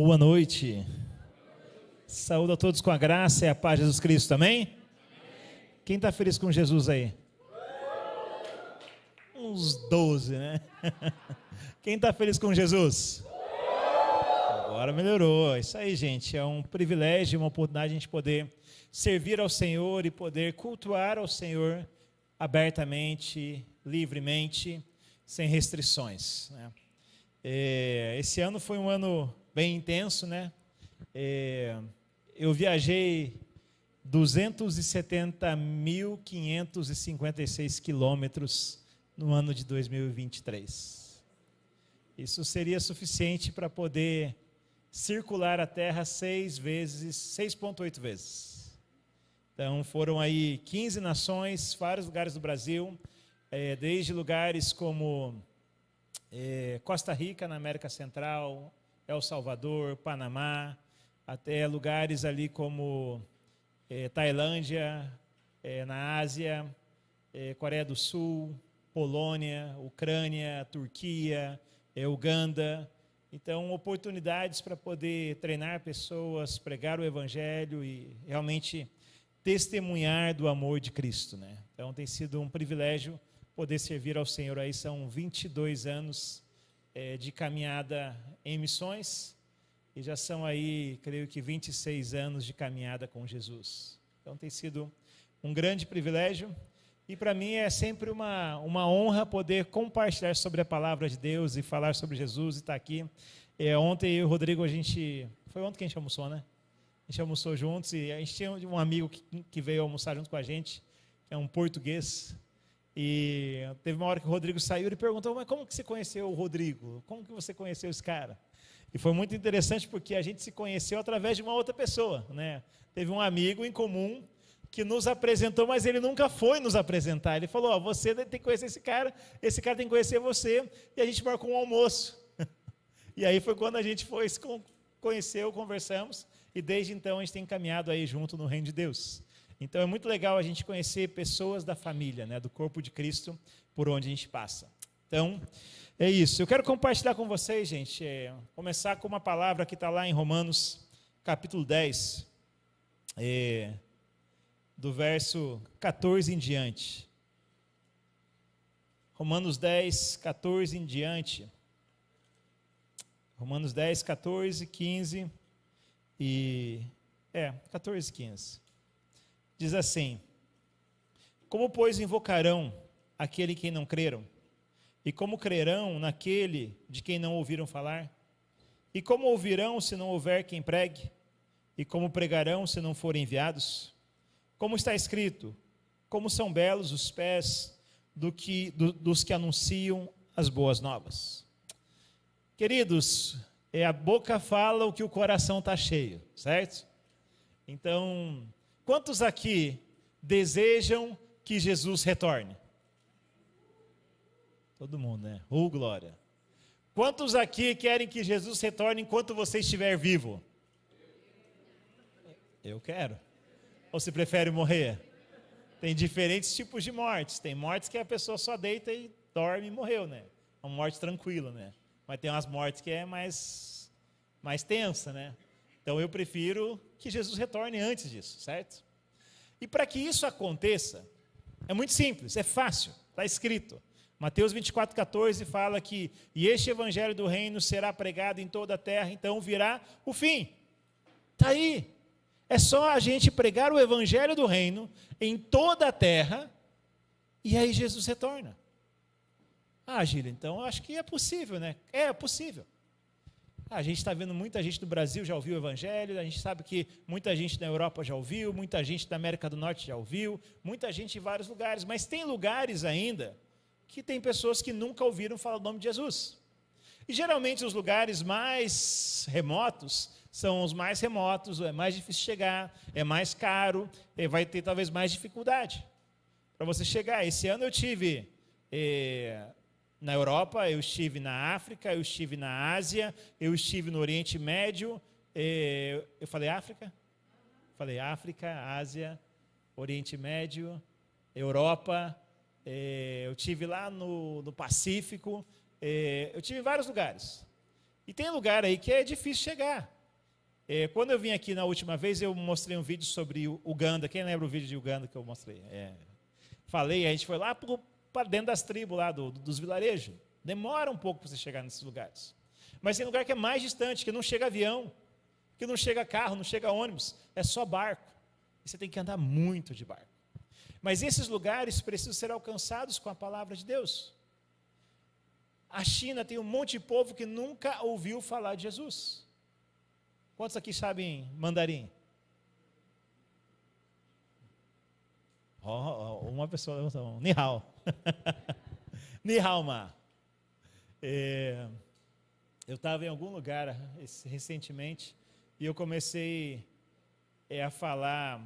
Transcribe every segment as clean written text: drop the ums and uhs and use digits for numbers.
Boa noite. Saúde a todos com a graça e a paz de Jesus Cristo, amém? Quem está feliz com Jesus aí? Uns 12, né? Quem está feliz com Jesus? Agora melhorou. Isso aí, gente. É um privilégio, uma oportunidade de a gente poder servir ao Senhor e poder cultuar ao Senhor abertamente, livremente, sem restrições, né? Esse ano foi um ano bem intenso, né? Eu viajei 270.556 quilômetros no ano de 2023. Isso seria suficiente para poder circular a Terra 6,8 vezes. Então foram aí 15 nações, vários lugares do Brasil, desde lugares como Costa Rica, na América Central, El Salvador, Panamá, até lugares ali como Tailândia, na Ásia, Coreia do Sul, Polônia, Ucrânia, Turquia, Uganda. Então, oportunidades para poder treinar pessoas, pregar o Evangelho e realmente testemunhar do amor de Cristo, né? Então, tem sido um privilégio poder servir ao Senhor. Aí são 22 anos de caminhada em missões e já são aí, creio que 26 anos de caminhada com Jesus. Então tem sido um grande privilégio e para mim é sempre uma honra poder compartilhar sobre a palavra de Deus e falar sobre Jesus e estar aqui. Ontem eu e o Rodrigo, foi ontem que a gente almoçou, né? A gente almoçou juntos e a gente tinha um amigo que veio almoçar junto com a gente, que é um português. E teve uma hora que o Rodrigo saiu e ele perguntou: mas como que você conheceu o Rodrigo? Como que você conheceu esse cara? E foi muito interessante porque a gente se conheceu através de uma outra pessoa, né? Teve um amigo em comum que nos apresentou, mas ele nunca foi nos apresentar. Ele falou: você tem que conhecer esse cara tem que conhecer você, e a gente marcou um almoço. E aí foi quando a gente se conheceu, conversamos, e desde então a gente tem caminhado aí junto no reino de Deus. Então é muito legal a gente conhecer pessoas da família, né, do corpo de Cristo, por onde a gente passa. Então, é isso. Eu quero compartilhar com vocês, gente, começar com uma palavra que está lá em Romanos, capítulo 10, do verso 14 em diante. Romanos 10, 14 em diante. Romanos 10, 14, 15 e... 14 e 15. Diz assim: como, pois, invocarão aquele em quem não creram? E como crerão naquele de quem não ouviram falar? E como ouvirão se não houver quem pregue? E como pregarão se não forem enviados? Como está escrito: como são belos os pés dos que anunciam as boas novas. Queridos, a boca fala o que o coração está cheio, certo? Então, quantos aqui desejam que Jesus retorne? Todo mundo, né? Glória. Quantos aqui querem que Jesus retorne enquanto você estiver vivo? Eu quero. Ou você prefere morrer? Tem diferentes tipos de mortes. Tem mortes que a pessoa só deita e dorme e morreu, né? Uma morte tranquila, né? Mas tem umas mortes que é mais tensa, né? Então eu prefiro que Jesus retorne antes disso, certo? E para que isso aconteça, é muito simples, é fácil, está escrito. Mateus 24, 14 fala que: e este evangelho do reino será pregado em toda a terra, então virá o fim. Está aí. É só a gente pregar o evangelho do reino em toda a terra, e aí Jesus retorna. Gília, então eu acho que é possível, né? É possível. A gente está vendo muita gente do Brasil já ouviu o Evangelho, a gente sabe que muita gente na Europa já ouviu, muita gente da América do Norte já ouviu, muita gente em vários lugares, mas tem lugares ainda que tem pessoas que nunca ouviram falar do nome de Jesus. E geralmente os lugares mais remotos são os mais remotos, é mais difícil chegar, é mais caro, vai ter talvez mais dificuldade para você chegar. Esse ano eu tive na Europa, eu estive na África, eu estive na Ásia, eu estive no Oriente Médio. Eu falei África? Falei África, Ásia, Oriente Médio, Europa. Eu estive lá no Pacífico. Eu estive em vários lugares. E tem lugar aí que é difícil chegar. Quando eu vim aqui na última vez, eu mostrei um vídeo sobre Uganda. Quem lembra o vídeo de Uganda que eu mostrei? Falei, a gente foi lá para dentro das tribos, lá dos vilarejos. Demora um pouco para você chegar nesses lugares. Mas tem lugar que é mais distante, que não chega avião, que não chega carro, não chega ônibus, é só barco. E você tem que andar muito de barco. Mas esses lugares precisam ser alcançados com a palavra de Deus. A China tem um monte de povo que nunca ouviu falar de Jesus. Quantos aqui sabem mandarim? Uma pessoa levantou a mão. Ni hao. Ni hao ma. Eu estava em algum lugar recentemente e eu comecei a falar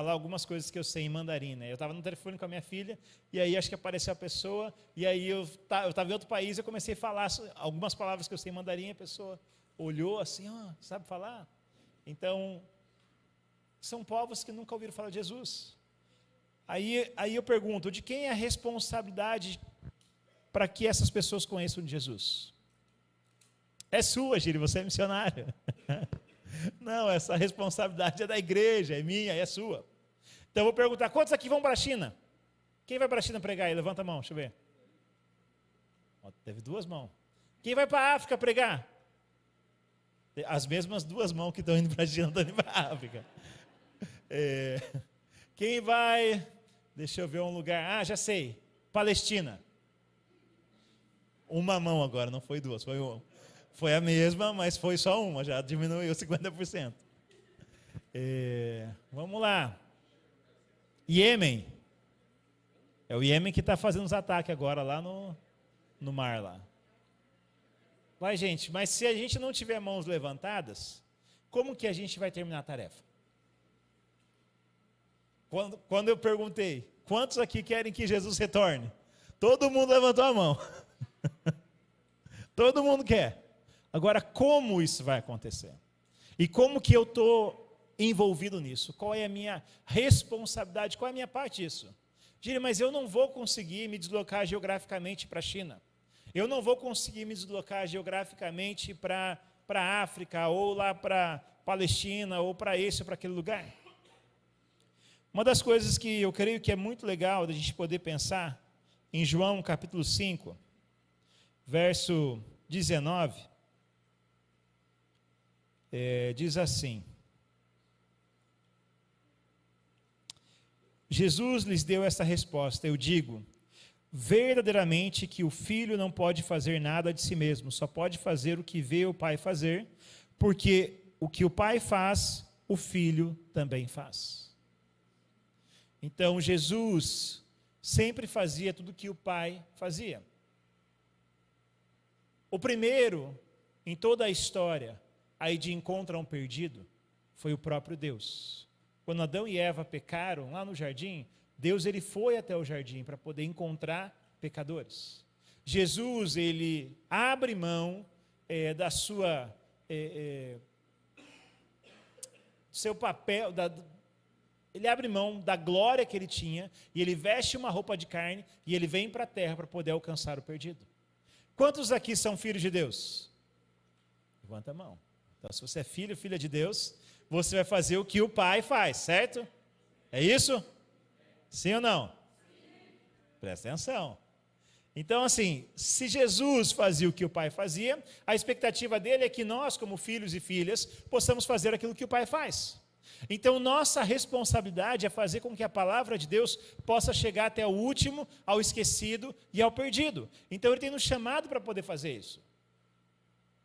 algumas coisas que eu sei em mandarim, né? Eu estava no telefone com a minha filha e aí acho que apareceu a pessoa e aí eu estava em outro país e eu comecei a falar algumas palavras que eu sei em mandarim e a pessoa olhou assim, sabe falar? Então, são povos que nunca ouviram falar de Jesus. Aí eu pergunto, de quem é a responsabilidade para que essas pessoas conheçam de Jesus? É sua, Giri, você é missionário. Não, essa responsabilidade é da igreja, é minha, é sua. Então eu vou perguntar, quantos aqui vão para a China? Quem vai para a China pregar aí? Levanta a mão, deixa eu ver. Teve 2 mãos. Quem vai para a África pregar? As mesmas 2 mãos que estão indo para a China estão indo para a África. Quem vai, deixa eu ver um lugar, já sei, Palestina. 1 mão agora, não foi 2, foi 1. Foi a mesma, mas foi só 1, já diminuiu 50%. Vamos lá. Iêmen. É o Iêmen que está fazendo os ataques agora lá no mar lá. Vai, gente, mas se a gente não tiver mãos levantadas, como que a gente vai terminar a tarefa? Quando eu perguntei, quantos aqui querem que Jesus retorne? Todo mundo levantou a mão. Todo mundo quer. Agora, como isso vai acontecer? E como que eu estou envolvido nisso? Qual é a minha responsabilidade? Qual é a minha parte disso? Gíria, mas eu não vou conseguir me deslocar geograficamente para a China. Eu não vou conseguir me deslocar geograficamente para a África, ou lá para Palestina, ou para esse ou para aquele lugar. Uma das coisas que eu creio que é muito legal da gente poder pensar, em João capítulo 5, verso 19, diz assim: Jesus lhes deu essa resposta, eu digo, verdadeiramente que o filho não pode fazer nada de si mesmo, só pode fazer o que vê o pai fazer, porque o que o pai faz, o filho também faz. Então, Jesus sempre fazia tudo o que o pai fazia. O primeiro, em toda a história, aí de encontro a um perdido, foi o próprio Deus. Quando Adão e Eva pecaram lá no jardim, Deus ele foi até o jardim para poder encontrar pecadores. Jesus, ele abre mão da sua seu papel, ele abre mão da glória que ele tinha, e ele veste uma roupa de carne, e ele vem para a terra para poder alcançar o perdido. Quantos aqui são filhos de Deus? Levanta a mão. Então, se você é filho, filha de Deus, você vai fazer o que o pai faz, certo? É isso? Sim ou não? Sim. Presta atenção. Então, assim, se Jesus fazia o que o pai fazia, a expectativa dele é que nós, como filhos e filhas, possamos fazer aquilo que o pai faz. Então, nossa responsabilidade é fazer com que a palavra de Deus possa chegar até o último, ao esquecido e ao perdido. Então, ele tem nos chamado para poder fazer isso.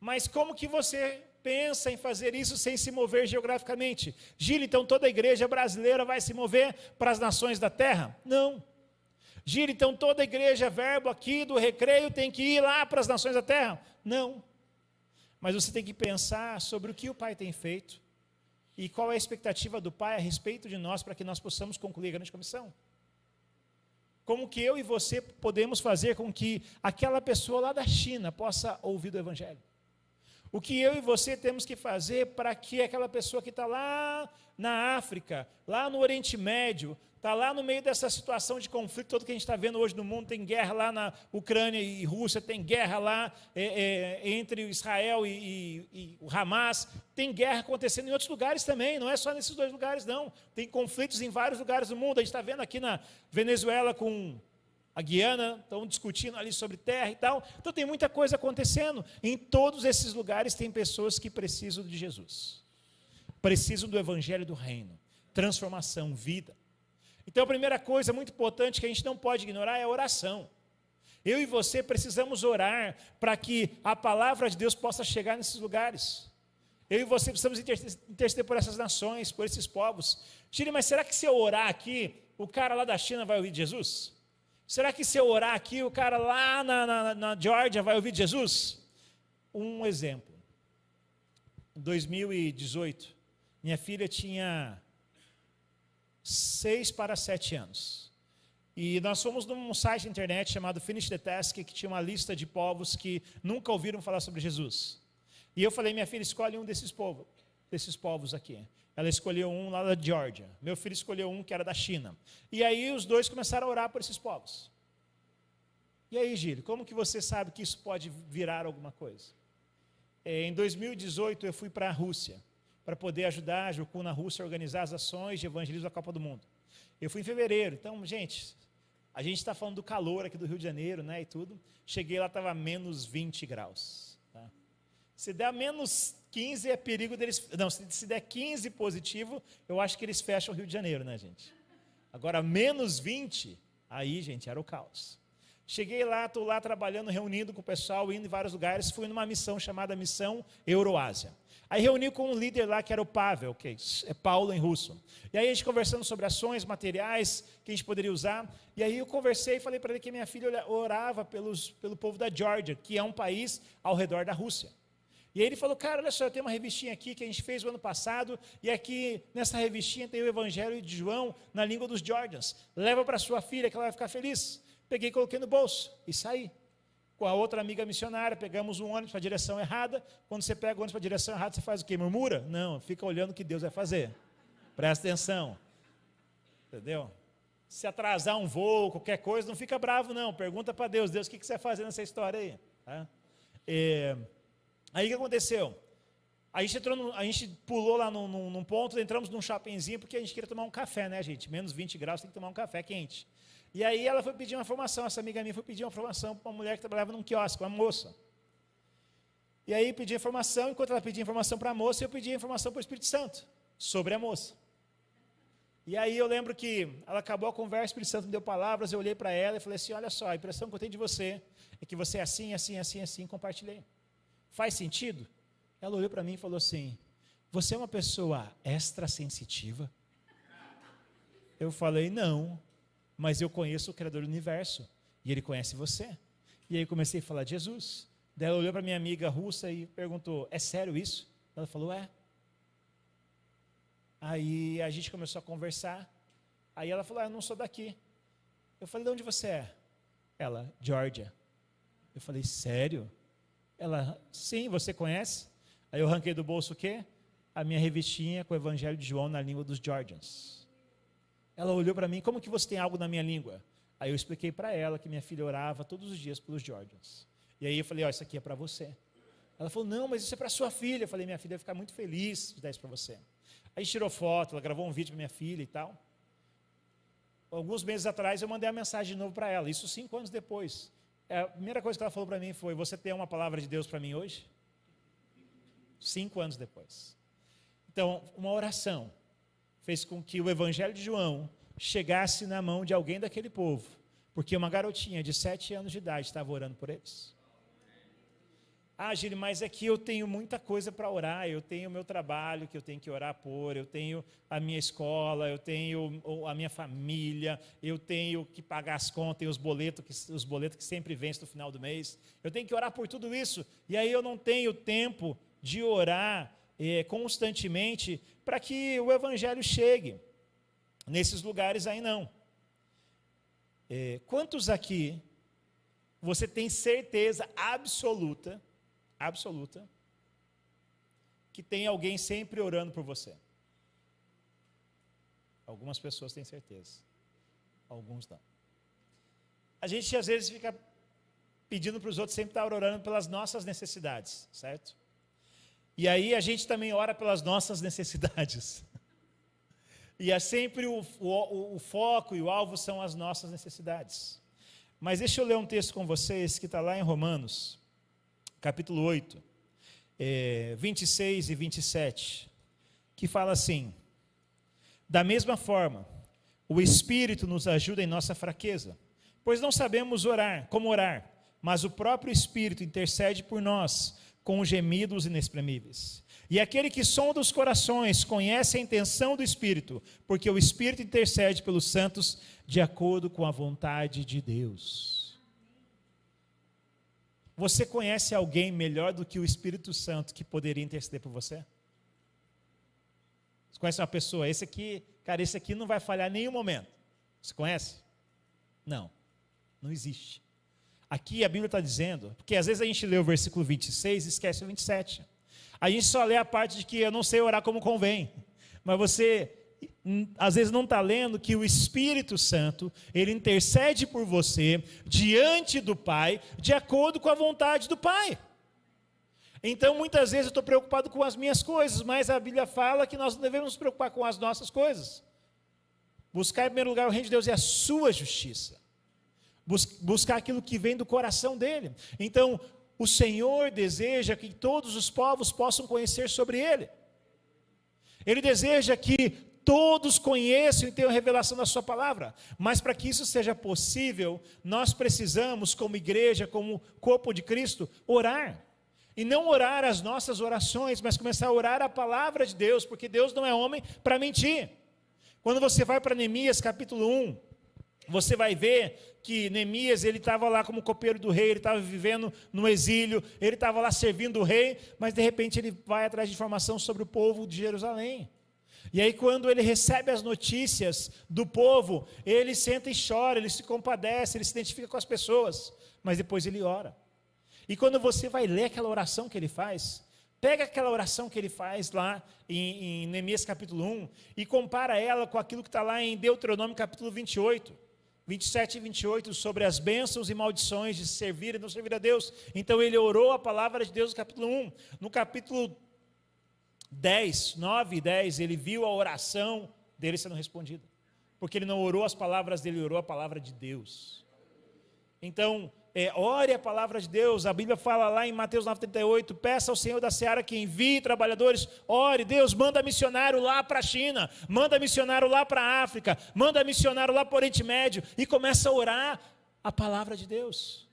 Mas como que você pensa em fazer isso sem se mover geograficamente? Gília, então toda a igreja brasileira vai se mover para as nações da terra? Não. Gília, então toda a igreja Verbo aqui do Recreio tem que ir lá para as nações da terra? Não. Mas você tem que pensar sobre o que o Pai tem feito e qual é a expectativa do Pai a respeito de nós para que nós possamos concluir a grande comissão. Como que eu e você podemos fazer com que aquela pessoa lá da China possa ouvir do Evangelho? O que eu e você temos que fazer para que aquela pessoa que está lá na África, lá no Oriente Médio, está lá no meio dessa situação de conflito todo que a gente está vendo hoje no mundo. Tem guerra lá na Ucrânia e Rússia, tem guerra lá entre Israel e o Hamas, tem guerra acontecendo em outros lugares também, não é só nesses dois lugares não, tem conflitos em vários lugares do mundo. A gente está vendo aqui na Venezuela com a Guiana, estão discutindo ali sobre terra e tal. Então tem muita coisa acontecendo. Em todos esses lugares tem pessoas que precisam de Jesus, precisam do evangelho do reino, transformação, vida. Então a primeira coisa muito importante que a gente não pode ignorar é a oração. Eu e você precisamos orar para que a palavra de Deus possa chegar nesses lugares. Eu e você precisamos interceder por essas nações, por esses povos. Tire, mas será que se eu orar aqui, o cara lá da China vai ouvir Jesus? Será que se eu orar aqui, o cara lá na Geórgia vai ouvir Jesus? Um exemplo. Em 2018, minha filha tinha 6 para 7 anos. E nós fomos num site de internet chamado Finish the Task, que tinha uma lista de povos que nunca ouviram falar sobre Jesus. E eu falei, minha filha, escolhe um desses povos aqui. Ela escolheu um lá da Geórgia. Meu filho escolheu um que era da China. E aí os dois começaram a orar por esses povos. E aí, Gílio, como que você sabe que isso pode virar alguma coisa? Em 2018, eu fui para a Rússia, para poder ajudar a Jucu na Rússia a organizar as ações de evangelismo da Copa do Mundo. Eu fui em fevereiro. Então, gente, a gente está falando do calor aqui do Rio de Janeiro, né, e tudo. Cheguei lá, estava menos 20 graus. Tá? Se der menos 15, é perigo deles... Não, se der 15 positivo, eu acho que eles fecham o Rio de Janeiro, né, gente? Agora, menos 20, aí, gente, era o caos. Cheguei lá, estou lá trabalhando, reunindo com o pessoal, indo em vários lugares. Fui numa missão chamada Missão Euroásia. Aí reuni com um líder lá, que era o Pavel, que é Paulo em russo. E aí a gente conversando sobre ações, materiais que a gente poderia usar. E aí eu conversei e falei para ele que minha filha orava pelo povo da Geórgia, que é um país ao redor da Rússia. E aí ele falou, cara, olha só, eu tenho uma revistinha aqui que a gente fez o ano passado, e aqui nessa revistinha tem o Evangelho de João na língua dos Geórgians. Leva para sua filha que ela vai ficar feliz. Peguei e coloquei no bolso e saí. Com a outra amiga missionária, pegamos um ônibus para a direção errada. Quando você pega o ônibus para a direção errada, você faz o quê? Murmura? Não, fica olhando o que Deus vai fazer. Presta atenção. Entendeu? Se atrasar um voo, qualquer coisa, não fica bravo não. Pergunta para Deus, Deus, o que você vai fazer nessa história aí? Tá? Aí o que aconteceu? A gente pulou lá num ponto, entramos num shoppingzinho, porque a gente queria tomar um café, né, gente? Menos 20 graus, tem que tomar um café quente. E aí ela foi pedir uma informação, essa amiga minha foi pedir uma informação para uma mulher que trabalhava num quiosque, uma moça. E aí pedi informação, enquanto ela pedia informação para a moça, eu pedi informação para o Espírito Santo, sobre a moça. E aí eu lembro que ela acabou a conversa, o Espírito Santo me deu palavras, eu olhei para ela e falei assim, olha só, a impressão que eu tenho de você é que você é assim, assim, assim, assim, compartilhei. Faz sentido? Ela olhou para mim e falou assim, você é uma pessoa extrasensitiva? Eu falei, não. Mas eu conheço o Criador do Universo, e Ele conhece você. E aí comecei a falar de Jesus. Daí ela olhou para minha amiga russa e perguntou, é sério isso? Ela falou, é. Aí a gente começou a conversar, aí ela falou, eu não sou daqui. Eu falei, de onde você é? Ela, Geórgia. Eu falei, sério? Ela, sim, você conhece? Aí eu arranquei do bolso o quê? A minha revistinha com o Evangelho de João na língua dos Geórgians. Ela olhou para mim, como que você tem algo na minha língua? Aí eu expliquei para ela que minha filha orava todos os dias pelos Geórgians. E aí eu falei, isso aqui é para você. Ela falou, não, mas isso é para sua filha. Eu falei, minha filha vai ficar muito feliz de dar isso para você. Aí tirou foto, ela gravou um vídeo para minha filha e tal. Alguns meses atrás eu mandei a mensagem de novo para ela, isso 5 anos depois. A primeira coisa que ela falou para mim foi, você tem uma palavra de Deus para mim hoje? 5 anos depois. Então, uma oração fez com que o Evangelho de João chegasse na mão de alguém daquele povo, porque uma garotinha de 7 anos de idade estava orando por eles. Ah, Gílio, mas é que eu tenho muita coisa para orar, eu tenho o meu trabalho que eu tenho que orar por, eu tenho a minha escola, eu tenho a minha família, eu tenho que pagar as contas e os boletos que sempre vencem no final do mês, eu tenho que orar por tudo isso, e aí eu não tenho tempo de orar constantemente para que o Evangelho chegue nesses lugares aí não. Quantos aqui você tem certeza absoluta que tem alguém sempre orando por você? Algumas pessoas têm certeza. Alguns não. A gente às vezes fica pedindo para os outros sempre estar orando pelas nossas necessidades, certo? E aí a gente também ora pelas nossas necessidades. E é sempre o foco e o alvo são as nossas necessidades. Mas deixa eu ler um texto com vocês que está lá em Romanos, capítulo 8, 26 e 27, que fala assim: da mesma forma, o Espírito nos ajuda em nossa fraqueza, pois não sabemos como orar, mas o próprio Espírito intercede por nós com gemidos inexprimíveis. E aquele que sonda os corações conhece a intenção do Espírito, porque o Espírito intercede pelos santos de acordo com a vontade de Deus. Você conhece alguém melhor do que o Espírito Santo que poderia interceder por você? Você conhece uma pessoa? Esse aqui não vai falhar em nenhum momento. Você conhece? Não, não existe. Aqui a Bíblia está dizendo, porque às vezes a gente lê o versículo 26 e esquece o 27. A gente só lê a parte de que eu não sei orar como convém. Mas você, às vezes, não está lendo que o Espírito Santo, ele intercede por você diante do Pai, de acordo com a vontade do Pai. Então, muitas vezes eu estou preocupado com as minhas coisas, mas a Bíblia fala que nós não devemos nos preocupar com as nossas coisas. Buscar em primeiro lugar o reino de Deus e a sua justiça. Buscar aquilo que vem do coração dele. Então, o Senhor deseja que todos os povos possam conhecer sobre ele. Ele deseja que todos conheçam e tenham revelação da sua palavra. Mas para que isso seja possível, nós precisamos, como igreja, como corpo de Cristo, orar. E não orar as nossas orações, mas começar a orar a palavra de Deus, porque Deus não é homem para mentir. Quando você vai para Neemias capítulo 1, você vai ver que Neemias, ele estava lá como copeiro do rei, ele estava vivendo no exílio, ele estava lá servindo o rei, mas de repente ele vai atrás de informação sobre o povo de Jerusalém. E aí quando ele recebe as notícias do povo, ele senta e chora, ele se compadece, ele se identifica com as pessoas, mas depois ele ora. E quando você vai ler aquela oração que ele faz, pega aquela oração que ele faz lá em Neemias capítulo 1 e compara ela com aquilo que está lá em Deuteronômio capítulo 28. 27 e 28, sobre as bênçãos e maldições de servir e não servir a Deus. Então ele orou a palavra de Deus no capítulo 1. No capítulo 10, 9 e 10, ele viu a oração dele sendo respondida. Porque ele não orou as palavras dele, ele orou a palavra de Deus. Então, ore a palavra de Deus. A Bíblia fala lá em Mateus 9,38, peça ao Senhor da Seara que envie trabalhadores. Ore, Deus, manda missionário lá para a China, manda missionário lá para a África, manda missionário lá para o Oriente Médio, e começa a orar a palavra de Deus.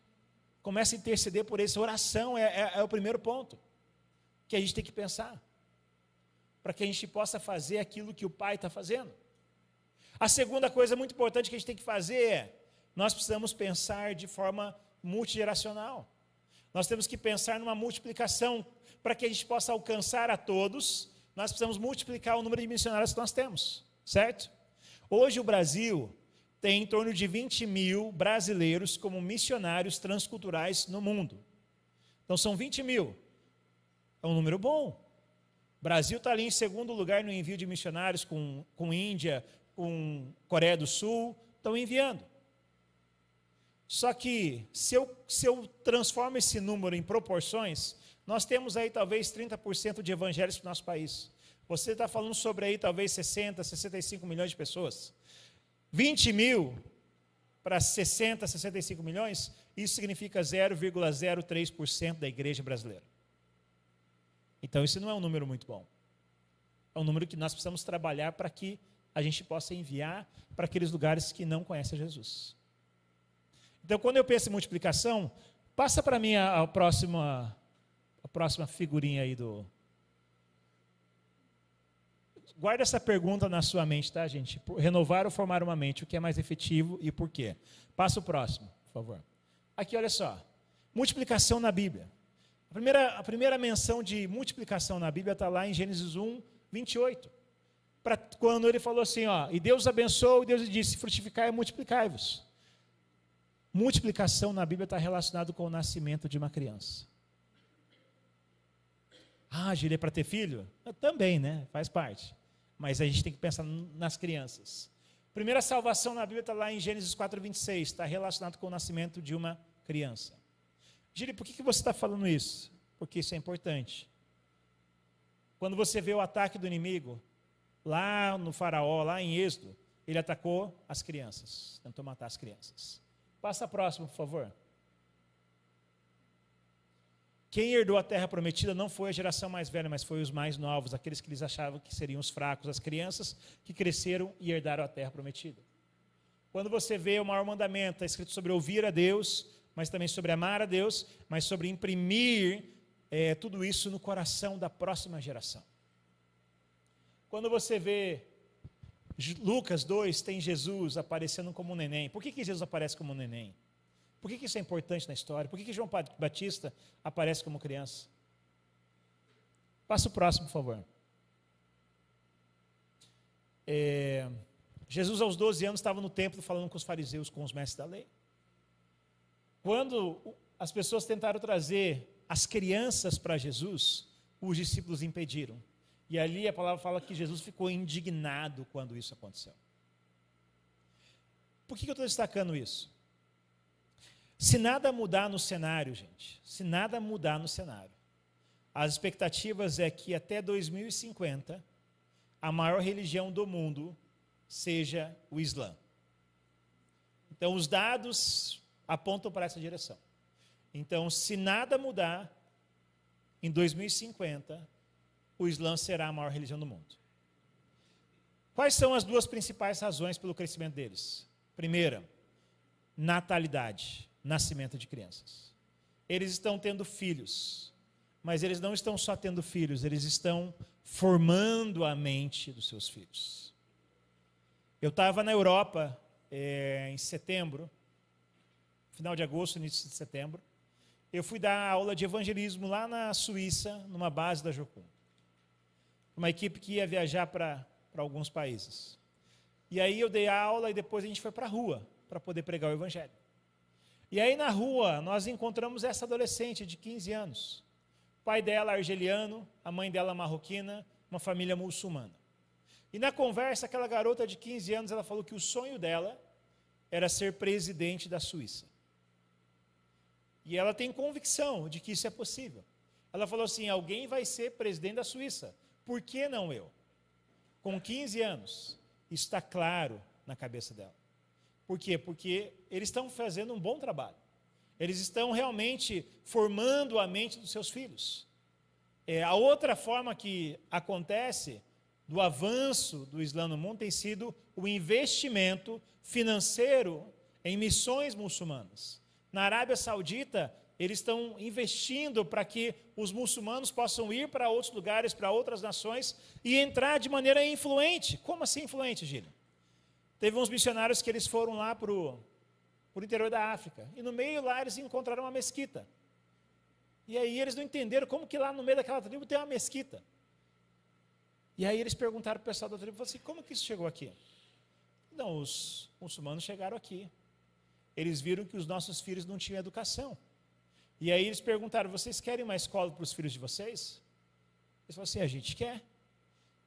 Começa a interceder por isso. Oração é o primeiro ponto que a gente tem que pensar, para que a gente possa fazer aquilo que o Pai está fazendo. A segunda coisa muito importante que a gente tem que fazer é, nós precisamos pensar de forma multigeracional. Nós temos que pensar numa multiplicação. Para que a gente possa alcançar a todos, nós precisamos multiplicar o número de missionários que nós temos, certo? Hoje o Brasil tem em torno de 20 mil brasileiros como missionários transculturais no mundo. Então são 20 mil. É um número bom. O Brasil está ali em segundo lugar no envio de missionários com Índia, com Coreia do Sul, estão enviando. Só que, se eu transformo esse número em proporções, nós temos aí talvez 30% de evangélicos no nosso país. Você está falando sobre aí talvez 60, 65 milhões de pessoas. 20 mil para 60, 65 milhões, isso significa 0,03% da igreja brasileira. Então, isso não é um número muito bom. É um número que nós precisamos trabalhar para que a gente possa enviar para aqueles lugares que não conhecem Jesus. Então, quando eu penso em multiplicação, passa para mim a próxima figurinha aí do... Guarda essa pergunta na sua mente, tá, gente? Renovar ou formar uma mente, o que é mais efetivo e por quê? Passa o próximo, por favor. Aqui, olha só. Multiplicação na Bíblia. A primeira menção de multiplicação na Bíblia está lá em Gênesis 1, 28. Quando ele falou assim, ó, e Deus abençoou, e Deus disse, frutificai e multiplicai-vos. Multiplicação na Bíblia está relacionado com o nascimento de uma criança. Ah, Gíria, é para ter filho? Também, né? Faz parte. Mas a gente tem que pensar nas crianças. Primeira salvação na Bíblia está lá em Gênesis 4:26, está relacionado com o nascimento de uma criança. Giri, por que você está falando isso? Porque isso é importante. Quando você vê o ataque do inimigo, lá no faraó, lá em Êxodo, ele atacou as crianças, tentou matar as crianças. Passa a próxima, por favor. Quem herdou a terra prometida não foi a geração mais velha, mas foi os mais novos, aqueles que eles achavam que seriam os fracos, as crianças que cresceram e herdaram a terra prometida. Quando você vê o maior mandamento, está escrito sobre ouvir a Deus, mas também sobre amar a Deus, mas sobre imprimir tudo isso no coração da próxima geração. Quando você vê Lucas 2, tem Jesus aparecendo como um neném. Por que Jesus aparece como um neném? Por que isso é importante na história? Por que João Batista aparece como criança? Passa o próximo, por favor. Jesus, aos 12 anos, estava no templo falando com os fariseus, com os mestres da lei. Quando as pessoas tentaram trazer as crianças para Jesus, os discípulos impediram. E ali a palavra fala que Jesus ficou indignado quando isso aconteceu. Por que eu estou destacando isso? Se nada mudar no cenário, gente, se nada mudar no cenário, as expectativas é que até 2050, a maior religião do mundo seja o Islã. Então, os dados apontam para essa direção. Então, se nada mudar, em 2050, o Islã será a maior religião do mundo. Quais são as duas principais razões pelo crescimento deles? Primeira, natalidade, nascimento de crianças. Eles estão tendo filhos, mas eles não estão só tendo filhos, eles estão formando a mente dos seus filhos. Eu estava na Europa em setembro, final de agosto, início de setembro. Eu fui dar aula de evangelismo lá na Suíça, numa base da Jocum. Uma equipe que ia viajar para alguns países. E aí eu dei a aula e depois a gente foi para a rua, para poder pregar o evangelho. E aí na rua nós encontramos essa adolescente de 15 anos. O pai dela argeliano, a mãe dela marroquina, uma família muçulmana. E na conversa, aquela garota de 15 anos, ela falou que o sonho dela era ser presidente da Suíça. E ela tem convicção de que isso é possível. Ela falou assim, alguém vai ser presidente da Suíça. Por que não eu? Com 15 anos, isso está claro na cabeça dela. Por quê? Porque eles estão fazendo um bom trabalho. Eles estão realmente formando a mente dos seus filhos. A outra forma que acontece do avanço do Islã no mundo tem sido o investimento financeiro em missões muçulmanas. Na Arábia Saudita, eles estão investindo para que os muçulmanos possam ir para outros lugares, para outras nações e entrar de maneira influente. Como assim influente, Gílio? Teve uns missionários que eles foram lá para o interior da África. E no meio lá eles encontraram uma mesquita. E aí eles não entenderam como que lá no meio daquela tribo tem uma mesquita. E aí eles perguntaram para o pessoal da tribo, assim, como que isso chegou aqui? Não, os muçulmanos chegaram aqui. Eles viram que os nossos filhos não tinham educação. E aí eles perguntaram, vocês querem uma escola para os filhos de vocês? Eles falaram assim, a gente quer.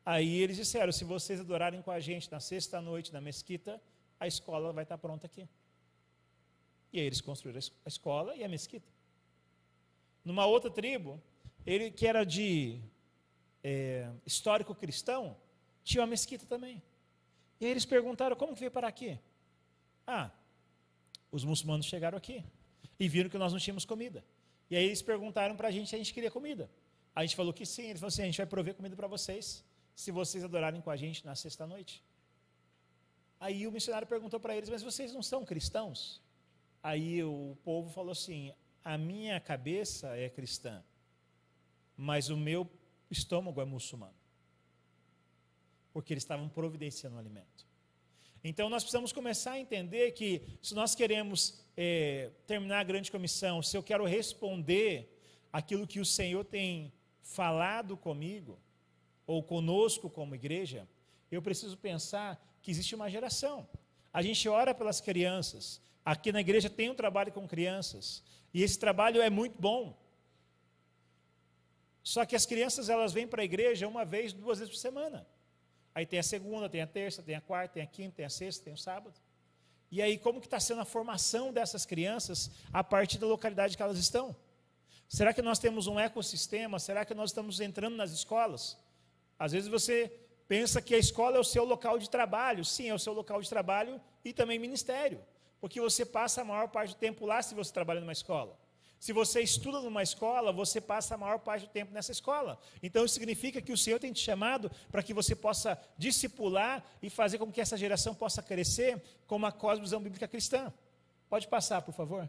Aí eles disseram, se vocês adorarem com a gente na sexta-noite na mesquita, a escola vai estar pronta aqui. E aí eles construíram a escola e a mesquita. Numa outra tribo, ele que era de histórico cristão, tinha uma mesquita também. E aí eles perguntaram, como que veio parar aqui? Os muçulmanos chegaram aqui e viram que nós não tínhamos comida. E aí eles perguntaram para a gente se a gente queria comida. A gente falou que sim, eles falaram assim, a gente vai prover comida para vocês, se vocês adorarem com a gente na sexta-noite. Aí o missionário perguntou para eles, mas vocês não são cristãos? Aí o povo falou assim, a minha cabeça é cristã, mas o meu estômago é muçulmano. Porque eles estavam providenciando o alimento. Então nós precisamos começar a entender que se nós queremos terminar a grande comissão, se eu quero responder aquilo que o Senhor tem falado comigo, ou conosco como igreja, eu preciso pensar que existe uma geração. A gente ora pelas crianças, aqui na igreja tem um trabalho com crianças, e esse trabalho é muito bom. Só que as crianças elas vêm para a igreja uma vez, 2 vezes por semana. Aí tem a segunda, tem a terça, tem a quarta, tem a quinta, tem a sexta, tem o sábado. E aí, como que está sendo a formação dessas crianças a partir da localidade que elas estão? Será que nós temos um ecossistema? Será que nós estamos entrando nas escolas? Às vezes você pensa que a escola é o seu local de trabalho. Sim, é o seu local de trabalho e também ministério. Porque você passa a maior parte do tempo lá se você trabalha numa escola. Se você estuda numa escola, você passa a maior parte do tempo nessa escola. Então, isso significa que o Senhor tem te chamado para que você possa discipular e fazer com que essa geração possa crescer com uma cosmovisão bíblica cristã. Pode passar, por favor.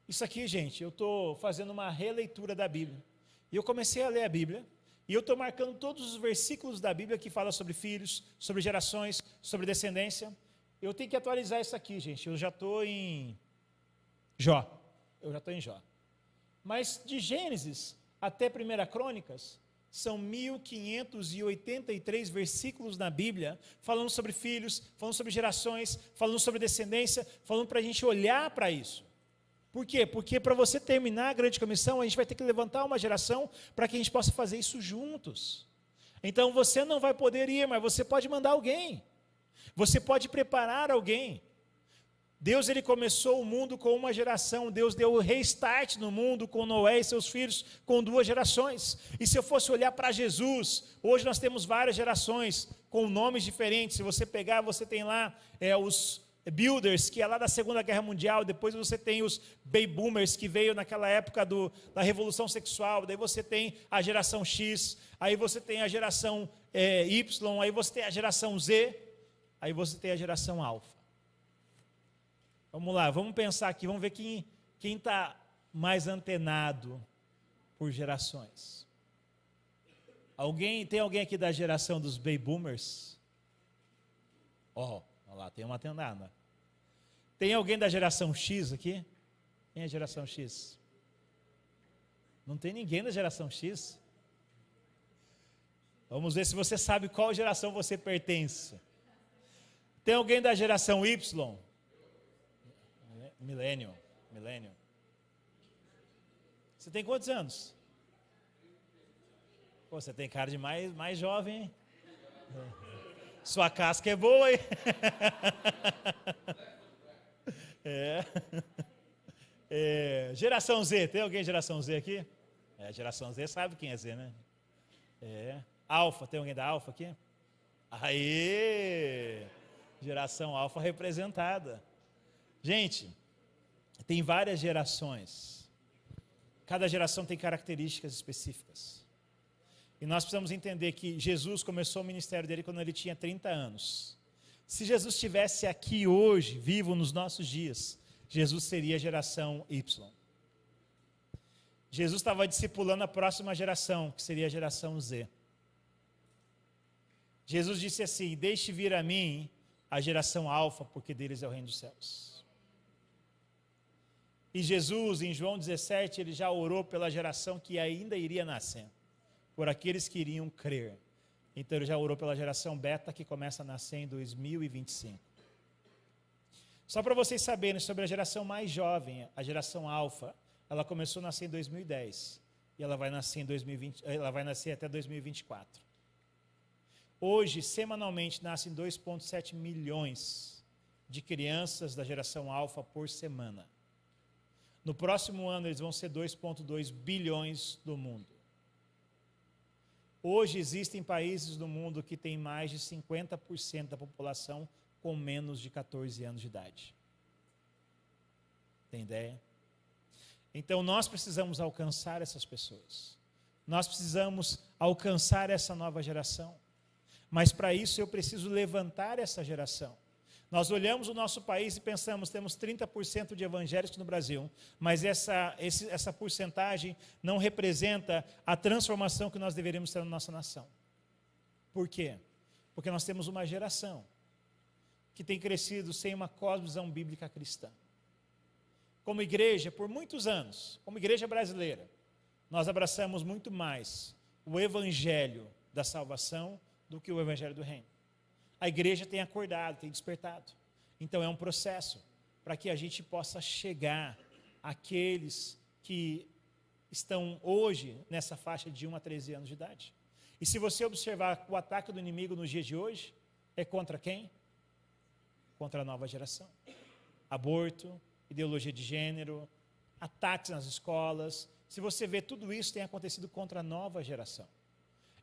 Isso aqui, gente, eu estou fazendo uma releitura da Bíblia. E eu comecei a ler a Bíblia, e eu estou marcando todos os versículos da Bíblia que falam sobre filhos, sobre gerações, sobre descendência. Eu tenho que atualizar isso aqui, gente. Eu já estou em Jó. Mas de Gênesis até 1 Crônicas, são 1583 versículos na Bíblia, falando sobre filhos, falando sobre gerações, falando sobre descendência, falando para a gente olhar para isso. Por quê? Porque para você terminar a grande comissão, a gente vai ter que levantar uma geração para que a gente possa fazer isso juntos. Então você não vai poder ir, mas você pode mandar alguém. Você pode preparar alguém. Deus, ele começou o mundo com uma geração. Deus deu o restart no mundo com Noé e seus filhos, com 2 gerações. E se eu fosse olhar para Jesus, hoje nós temos várias gerações com nomes diferentes. Se você pegar, você tem lá os Builders, que é lá da Segunda Guerra Mundial. Depois você tem os Baby Boomers, que veio naquela época da Revolução Sexual. Daí você tem a geração X, aí você tem a geração Y, aí você tem a geração Z, aí você tem a geração Alfa. Vamos lá, vamos pensar aqui, vamos ver quem está mais antenado por gerações. Tem alguém aqui da geração dos Baby Boomers? Olha lá, tem uma antenada. Tem alguém da geração X aqui? Quem é a geração X? Não tem ninguém da geração X? Vamos ver se você sabe qual geração você pertence. Tem alguém da geração Y? Millennium. Você tem quantos anos? Pô, você tem cara de mais jovem, hein? Sua casca é boa, hein? Geração Z, tem alguém geração Z aqui? Geração Z sabe quem é Z, né? Alfa, tem alguém da Alfa aqui? Aê! Geração Alfa representada. Gente, tem várias gerações. Cada geração tem características específicas. E nós precisamos entender que Jesus começou o ministério dele quando ele tinha 30 anos. Se Jesus estivesse aqui hoje, vivo nos nossos dias, Jesus seria a geração Y. Jesus estava discipulando a próxima geração, que seria a geração Z. Jesus disse assim: deixe vir a mim a geração Alfa, porque deles é o reino dos céus. E Jesus, em João 17, ele já orou pela geração que ainda iria nascer, por aqueles que iriam crer. Então ele já orou pela geração beta, que começa a nascer em 2025. Só para vocês saberem sobre a geração mais jovem, a geração Alfa, ela começou a nascer em 2010 e ela vai nascer em 2020, ela vai nascer até 2024. Hoje, semanalmente, nascem 2,7 milhões de crianças da geração Alfa por semana. No próximo ano, eles vão ser 2,2 bilhões do mundo. Hoje, existem países do mundo que têm mais de 50% da população com menos de 14 anos de idade. Tem ideia? Então, nós precisamos alcançar essas pessoas. Nós precisamos alcançar essa nova geração. Mas, para isso, eu preciso levantar essa geração. Nós olhamos o nosso país e pensamos, temos 30% de evangélicos no Brasil, mas essa porcentagem não representa a transformação que nós deveríamos ter na nossa nação. Por quê? Porque nós temos uma geração que tem crescido sem uma cosmovisão bíblica cristã. Como igreja, por muitos anos, como igreja brasileira, nós abraçamos muito mais o evangelho da salvação do que o evangelho do reino. A igreja tem acordado, tem despertado. Então é um processo para que a gente possa chegar àqueles que estão hoje nessa faixa de 1 a 13 anos de idade. E se você observar o ataque do inimigo nos dias de hoje, é contra quem? Contra a nova geração. Aborto, ideologia de gênero, ataques nas escolas. Se você vê, tudo isso tem acontecido contra a nova geração.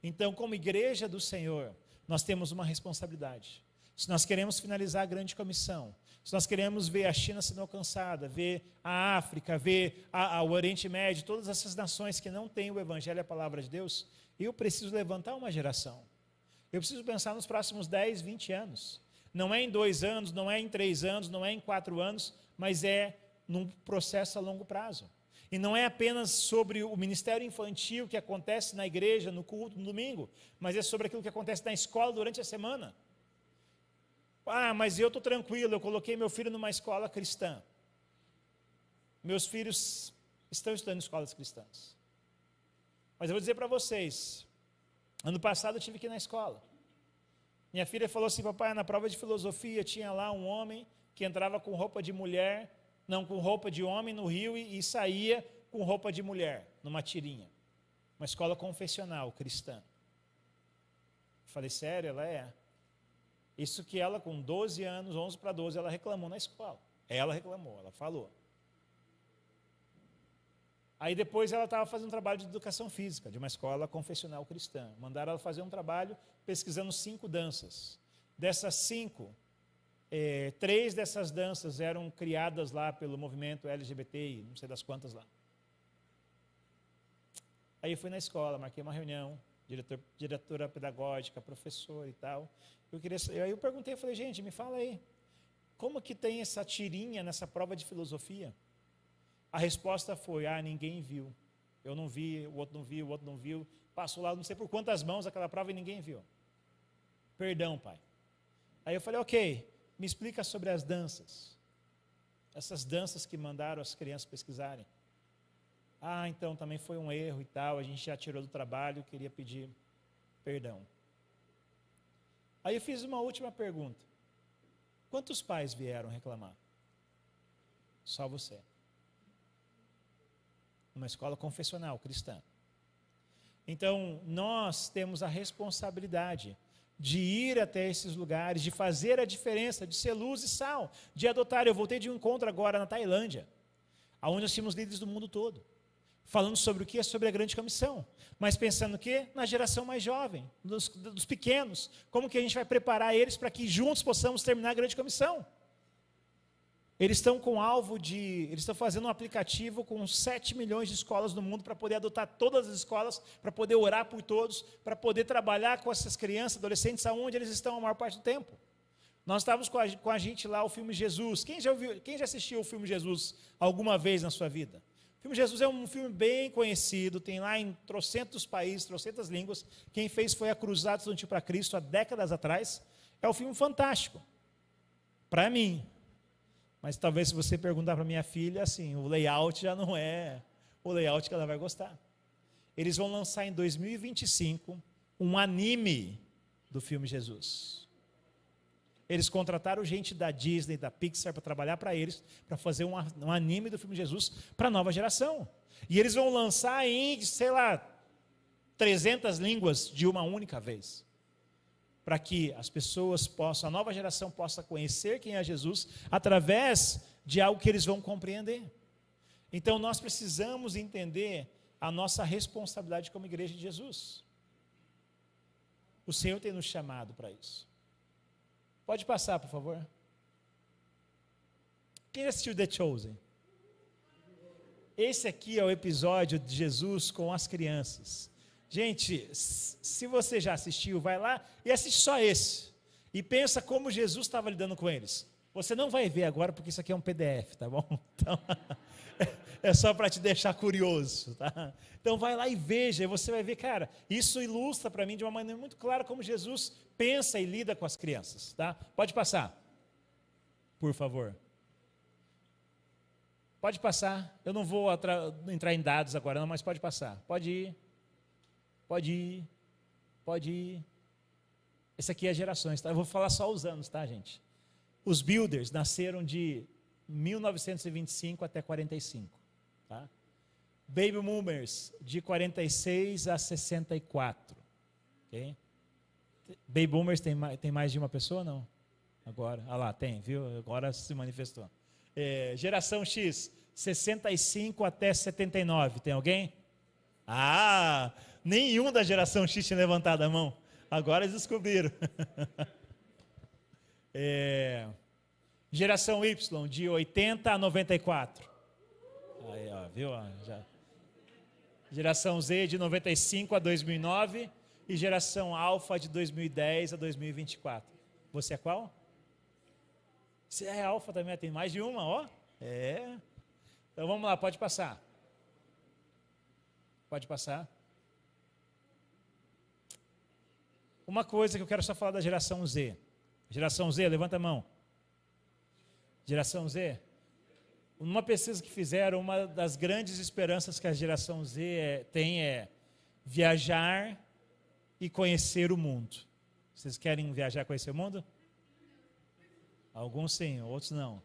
Então, como igreja do Senhor, nós temos uma responsabilidade. Se nós queremos finalizar a grande comissão, se nós queremos ver a China sendo alcançada, ver a África, ver o Oriente Médio, todas essas nações que não têm o Evangelho e a Palavra de Deus, eu preciso levantar uma geração. Eu preciso pensar nos próximos 10, 20 anos. Não é em 2 anos, não é em 3 anos, não é em 4 anos, mas é num processo a longo prazo. E não é apenas sobre o ministério infantil que acontece na igreja, no culto, no domingo, mas é sobre aquilo que acontece na escola durante a semana. Ah, mas eu estou tranquilo, eu coloquei meu filho numa escola cristã. Meus filhos estão estudando em escolas cristãs. Mas eu vou dizer para vocês, ano passado eu tive que ir na escola. Minha filha falou assim, papai, na prova de filosofia tinha lá um homem que entrava com roupa de mulher, não, com roupa de homem no rio e saía com roupa de mulher, numa tirinha. Uma escola confessional, cristã. Eu falei, sério? Ela é. Isso que ela, com 12 anos, 11 para 12, ela reclamou na escola. Ela reclamou, ela falou. Aí depois ela estava fazendo um trabalho de educação física, de uma escola confessional cristã. Mandaram ela fazer um trabalho pesquisando 5 danças. Dessas 5, 3 dessas danças eram criadas lá pelo movimento LGBTI, não sei das quantas lá. Aí eu fui na escola, marquei uma reunião, diretora pedagógica, professor e tal. Aí eu perguntei, eu falei, gente, me fala aí, como que tem essa tirinha nessa prova de filosofia? A resposta foi, ninguém viu. Eu não vi, o outro não viu, o outro não viu. Passou lá, não sei por quantas mãos aquela prova e ninguém viu. Perdão, pai. Aí eu falei, ok, me explica sobre as danças. Essas danças que mandaram as crianças pesquisarem. Então também foi um erro e tal, a gente já tirou do trabalho, queria pedir perdão. Aí eu fiz uma última pergunta. Quantos pais vieram reclamar? Só você. Uma escola confessional, cristã. Então, nós temos a responsabilidade de ir até esses lugares, de fazer a diferença, de ser luz e sal, de adotar. Eu voltei de um encontro agora na Tailândia, onde nós tínhamos líderes do mundo todo, falando sobre o que? Sobre a grande comissão, mas pensando o quê? Na geração mais jovem, dos pequenos, como que a gente vai preparar eles para que juntos possamos terminar a grande comissão. Eles estão eles estão fazendo um aplicativo com 7 milhões de escolas no mundo para poder adotar todas as escolas, para poder orar por todos, para poder trabalhar com essas crianças, adolescentes, aonde eles estão a maior parte do tempo. Nós estávamos com a gente lá, o filme Jesus. Quem já assistiu o filme Jesus alguma vez na sua vida? O filme Jesus é um filme bem conhecido, tem lá em trocentos países, trocentas línguas. Quem fez foi a Cruzada Estudantil para Cristo há décadas atrás. É um filme fantástico, para mim. Mas talvez se você perguntar para minha filha, assim, o layout já não é o layout que ela vai gostar. Eles vão lançar em 2025 um anime do filme Jesus. Eles contrataram gente da Disney, da Pixar, para trabalhar para eles, para fazer um anime do filme Jesus para a nova geração. E eles vão lançar em, 300 línguas de uma única vez. Para que as pessoas possam, a nova geração possa conhecer quem é Jesus, através de algo que eles vão compreender. Então nós precisamos entender a nossa responsabilidade como igreja de Jesus. O Senhor tem nos chamado para isso. Pode passar, por favor. Quem assistiu The Chosen? Esse aqui é o episódio de Jesus com as crianças. Gente, se você já assistiu, vai lá e assiste só esse. E pensa como Jesus estava lidando com eles. Você não vai ver agora, porque isso aqui é um PDF, tá bom? Então, é só para te deixar curioso, tá? Então vai lá e veja, e você vai ver, cara, isso ilustra para mim de uma maneira muito clara como Jesus pensa e lida com as crianças, tá? Pode passar, por favor. Pode passar, eu não vou entrar em dados agora não, mas pode passar, pode ir. Pode ir, pode ir. Esse aqui é gerações, tá? Eu vou falar só os anos, tá, gente? Os builders nasceram de 1925 até 45, tá? Baby boomers, de 46 a 64. Ok? Baby Boomers tem mais de uma pessoa, não? Agora, lá, tem, viu? Agora se manifestou. Geração X, 65 até 79, tem alguém? Nenhum da geração X tinha levantado a mão. Agora eles descobriram. Geração Y, de 80 a 94. Aí, ó, viu? Geração Z, de 95 a 2009. E geração Alfa, de 2010 a 2024. Você é qual? Você é Alfa também, tem mais de uma, ó. Então vamos lá, pode passar. Pode passar. Uma coisa que eu quero só falar da geração Z. Geração Z, levanta a mão. Geração Z. Uma pesquisa que fizeram, uma das grandes esperanças que a geração Z tem é viajar e conhecer o mundo. Vocês querem viajar e conhecer o mundo? Alguns sim, outros não.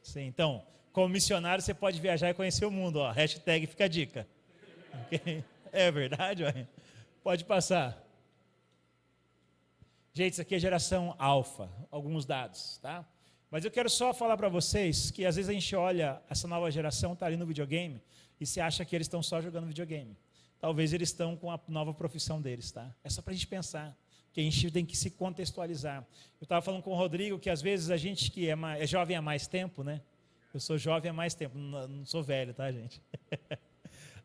Sim, então, como missionário você pode viajar e conhecer o mundo. Ó, hashtag fica a dica. Okay? É verdade? Ó. Pode passar. Gente, isso aqui é geração alfa, alguns dados, tá? Mas eu quero só falar para vocês que às vezes a gente olha, essa nova geração está ali no videogame e se acha que eles estão só jogando videogame. Talvez eles estão com a nova profissão deles, tá? É só para a gente pensar, que a gente tem que se contextualizar. Eu estava falando com o Rodrigo que às vezes a gente que é jovem há mais tempo, né? Eu sou jovem há mais tempo, não sou velho, tá, gente?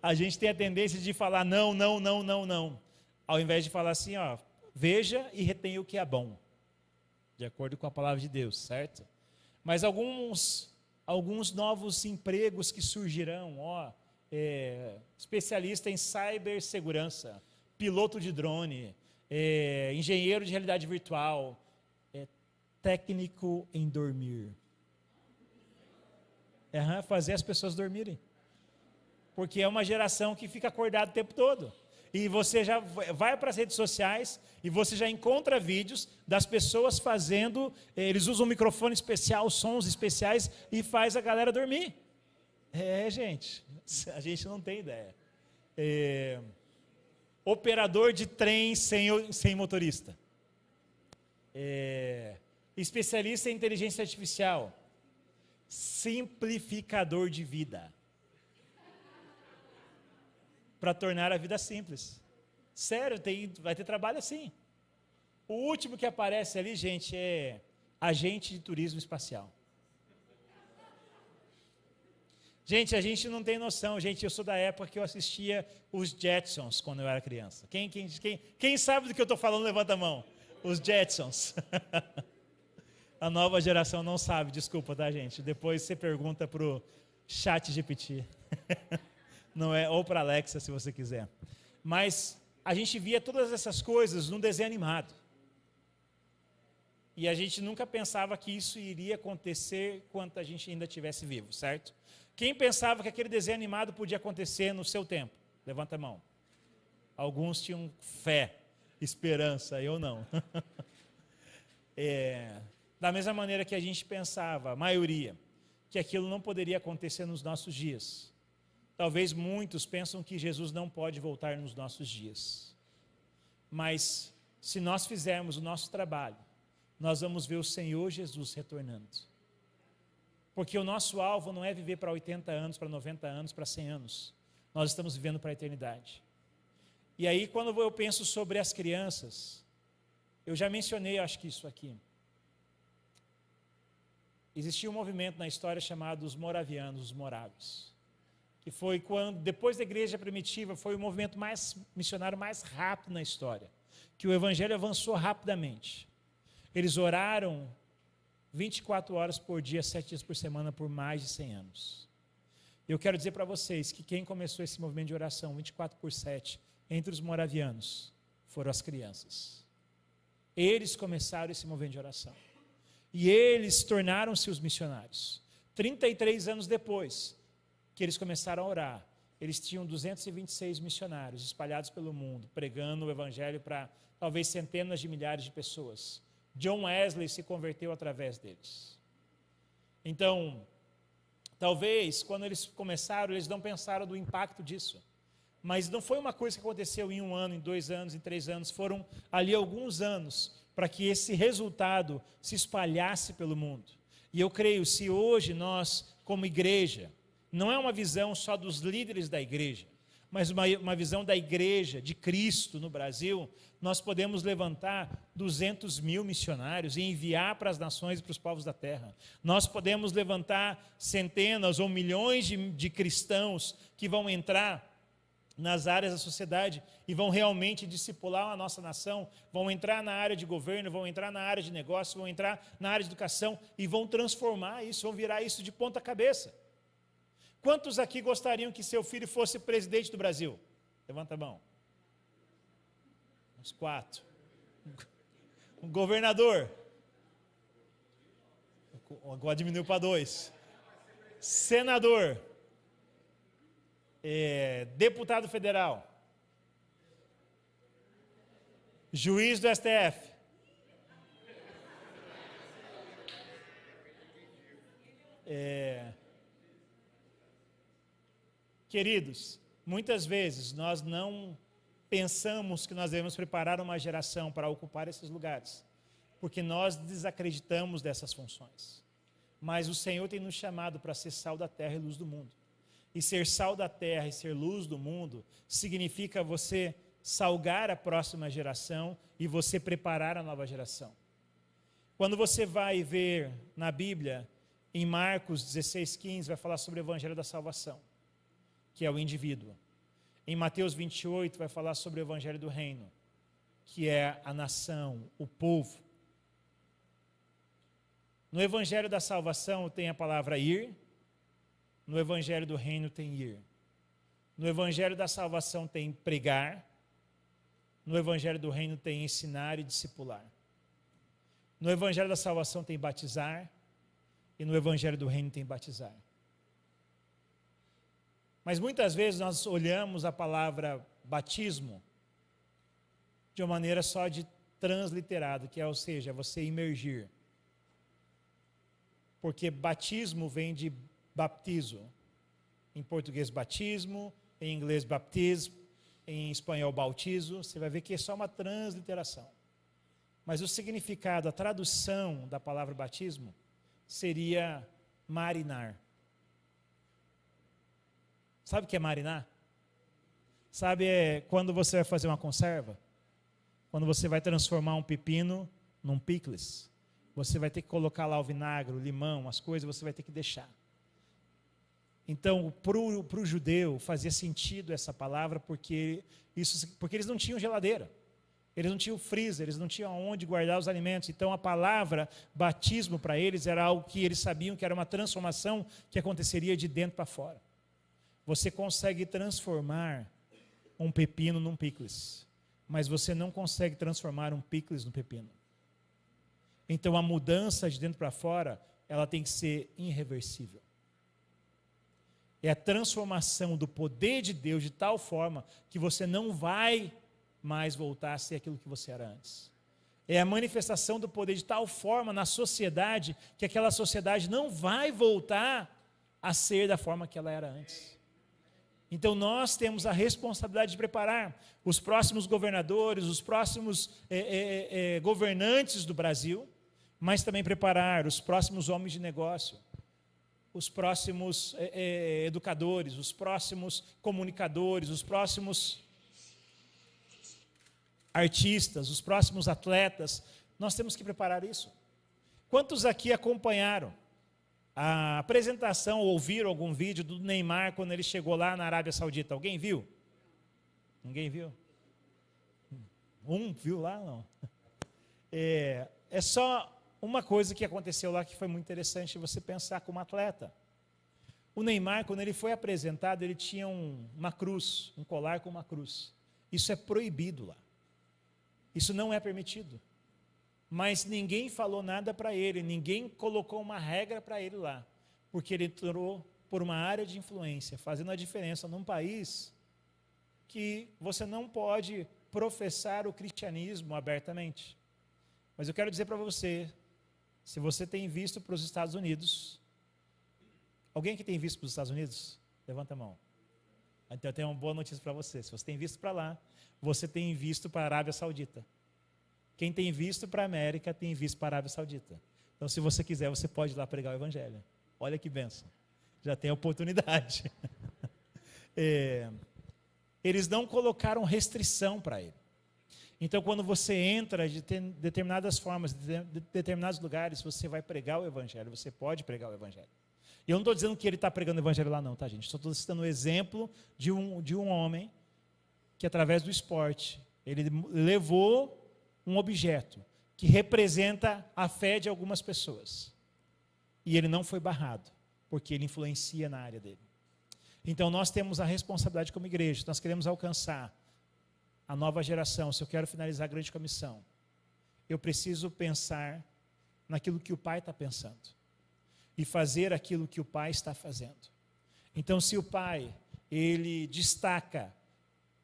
A gente tem a tendência de falar não, não, não, não, não. Ao invés de falar assim, ó, veja e retenha o que é bom. De acordo com a palavra de Deus, certo? Mas alguns novos empregos que surgirão, especialista em cibersegurança, piloto de drone, engenheiro de realidade virtual, técnico em dormir. Fazer as pessoas dormirem. Porque é uma geração que fica acordada o tempo todo. E você já vai para as redes sociais e você já encontra vídeos das pessoas fazendo, eles usam um microfone especial, sons especiais e faz a galera dormir. Gente, a gente não tem ideia. Operador de trem sem motorista. Especialista em inteligência artificial. Simplificador de vida. Para tornar a vida simples. Sério, vai ter trabalho assim. O último que aparece ali, gente, é agente de turismo espacial. Gente, a gente não tem noção. Gente, eu sou da época que eu assistia os Jetsons quando eu era criança. Quem sabe do que eu estou falando, levanta a mão. Os Jetsons. A nova geração não sabe, desculpa, tá, gente? Depois você pergunta para o ChatGPT. Não é, ou para Alexa, se você quiser. Mas a gente via todas essas coisas num desenho animado. E a gente nunca pensava que isso iria acontecer quando a gente ainda estivesse vivo, certo? Quem pensava que aquele desenho animado podia acontecer no seu tempo? Levanta a mão. Alguns tinham fé, esperança, eu não. Da mesma maneira que a gente pensava, a maioria, que aquilo não poderia acontecer nos nossos dias. Talvez muitos pensam que Jesus não pode voltar nos nossos dias. Mas, se nós fizermos o nosso trabalho, nós vamos ver o Senhor Jesus retornando. Porque o nosso alvo não é viver para 80 anos, para 90 anos, para 100 anos. Nós estamos vivendo para a eternidade. E aí, quando eu penso sobre as crianças, eu já mencionei, acho que isso aqui. Existia um movimento na história chamado os moravianos, os morávios. Que foi quando, depois da igreja primitiva, foi o movimento missionário mais rápido na história, que o evangelho avançou rapidamente. Eles oraram 24 horas por dia, 7 dias por semana, por mais de 100 anos. Eu quero dizer para vocês que quem começou esse movimento de oração 24/7 entre os moravianos foram as crianças. Eles começaram esse movimento de oração. E eles tornaram-se os missionários. 33 anos depois que eles começaram a orar, eles tinham 226 missionários espalhados pelo mundo, pregando o evangelho para talvez centenas de milhares de pessoas. John Wesley se converteu através deles. Então, talvez quando eles começaram, eles não pensaram do impacto disso. Mas não foi uma coisa que aconteceu em 1 ano, em 2 anos, em 3 anos. Foram ali alguns anos para que esse resultado se espalhasse pelo mundo. E eu creio, se hoje nós, como igreja, não é uma visão só dos líderes da igreja, mas uma visão da igreja, de Cristo no Brasil, nós podemos levantar 200 mil missionários e enviar para as nações e para os povos da terra. Nós podemos levantar centenas ou milhões de cristãos que vão entrar nas áreas da sociedade e vão realmente discipular a nossa nação, vão entrar na área de governo, vão entrar na área de negócio, vão entrar na área de educação e vão transformar isso, vão virar isso de ponta cabeça. Quantos aqui gostariam que seu filho fosse presidente do Brasil? Levanta a mão. Uns 4. Um governador. Agora diminuiu para 2. Senador. Deputado federal. Juiz do STF. Queridos, muitas vezes nós não pensamos que nós devemos preparar uma geração para ocupar esses lugares, porque nós desacreditamos dessas funções. Mas o Senhor tem nos chamado para ser sal da terra e luz do mundo. E ser sal da terra e ser luz do mundo significa você salgar a próxima geração e você preparar a nova geração. Quando você vai ver na Bíblia, em Marcos 16:15, vai falar sobre o Evangelho da Salvação, que é o indivíduo. Em Mateus 28 vai falar sobre o Evangelho do Reino, que é a nação, o povo. No Evangelho da Salvação tem a palavra ir, no Evangelho do Reino tem ir. No Evangelho da Salvação tem pregar, no Evangelho do Reino tem ensinar e discipular. No Evangelho da Salvação tem batizar, e no Evangelho do Reino tem batizar. Mas muitas vezes nós olhamos a palavra batismo de uma maneira só de transliterado, que é, ou seja, você imergir. Porque batismo vem de baptizo. Em português, batismo, em inglês, baptismo, em espanhol, bautizo. Você vai ver que é só uma transliteração. Mas o significado, a tradução da palavra batismo seria marinar. Sabe o que é marinar? Sabe quando você vai fazer uma conserva? Quando você vai transformar um pepino num picles. Você vai ter que colocar lá o vinagre, o limão, as coisas, você vai ter que deixar. Então, para o judeu fazia sentido essa palavra porque eles não tinham geladeira. Eles não tinham freezer, eles não tinham onde guardar os alimentos. Então, a palavra batismo para eles era algo que eles sabiam que era uma transformação que aconteceria de dentro para fora. Você consegue transformar um pepino num picles, mas você não consegue transformar um picles num pepino. Então, a mudança de dentro para fora, ela tem que ser irreversível. É a transformação do poder de Deus de tal forma que você não vai mais voltar a ser aquilo que você era antes. É a manifestação do poder de tal forma na sociedade que aquela sociedade não vai voltar a ser da forma que ela era antes. Então nós temos a responsabilidade de preparar os próximos governadores, os próximos governantes do Brasil, mas também preparar os próximos homens de negócio, os próximos educadores, os próximos comunicadores, os próximos artistas, os próximos atletas. Nós temos que preparar isso. Quantos aqui acompanharam a apresentação ou ouviram algum vídeo do Neymar quando ele chegou lá na Arábia Saudita? Alguém viu? Ninguém viu? Viu lá? Não. É só uma coisa que aconteceu lá que foi muito interessante você pensar como atleta. O Neymar, quando ele foi apresentado, ele tinha uma cruz, um colar com uma cruz. Isso é proibido lá. Isso não é permitido. Mas ninguém falou nada para ele, ninguém colocou uma regra para ele lá, porque ele entrou por uma área de influência, fazendo a diferença num país que você não pode professar o cristianismo abertamente. Mas eu quero dizer para você, se você tem visto para os Estados Unidos, alguém que tem visto para os Estados Unidos? Levanta a mão. Então eu tenho uma boa notícia para você. Se você tem visto para lá, você tem visto para a Arábia Saudita. Quem tem visto para a América, tem visto para a Arábia Saudita. Então, se você quiser, você pode ir lá pregar o Evangelho. Olha que bênção. Já tem a oportunidade. Eles não colocaram restrição para ele. Então, quando você entra de determinadas formas, de determinados lugares, você vai pregar o Evangelho, você pode pregar o Evangelho. E eu não estou dizendo que ele está pregando o Evangelho lá não, tá, gente? Só estou citando o exemplo de um homem que, através do esporte, ele levou um objeto que representa a fé de algumas pessoas. E ele não foi barrado, porque ele influencia na área dele. Então, nós temos a responsabilidade como igreja, nós queremos alcançar a nova geração. Se eu quero finalizar a grande comissão, eu preciso pensar naquilo que o Pai está pensando e fazer aquilo que o Pai está fazendo. Então, se o Pai, ele destaca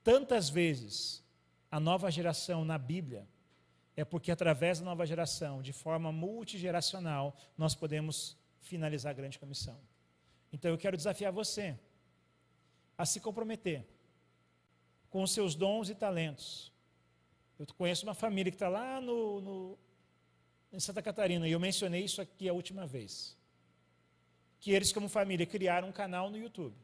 tantas vezes a nova geração na Bíblia, é porque através da nova geração, de forma multigeracional, nós podemos finalizar a grande comissão. Então eu quero desafiar você a se comprometer com os seus dons e talentos. Eu conheço uma família que está lá em Santa Catarina, e eu mencionei isso aqui a última vez, que eles como família criaram um canal no YouTube.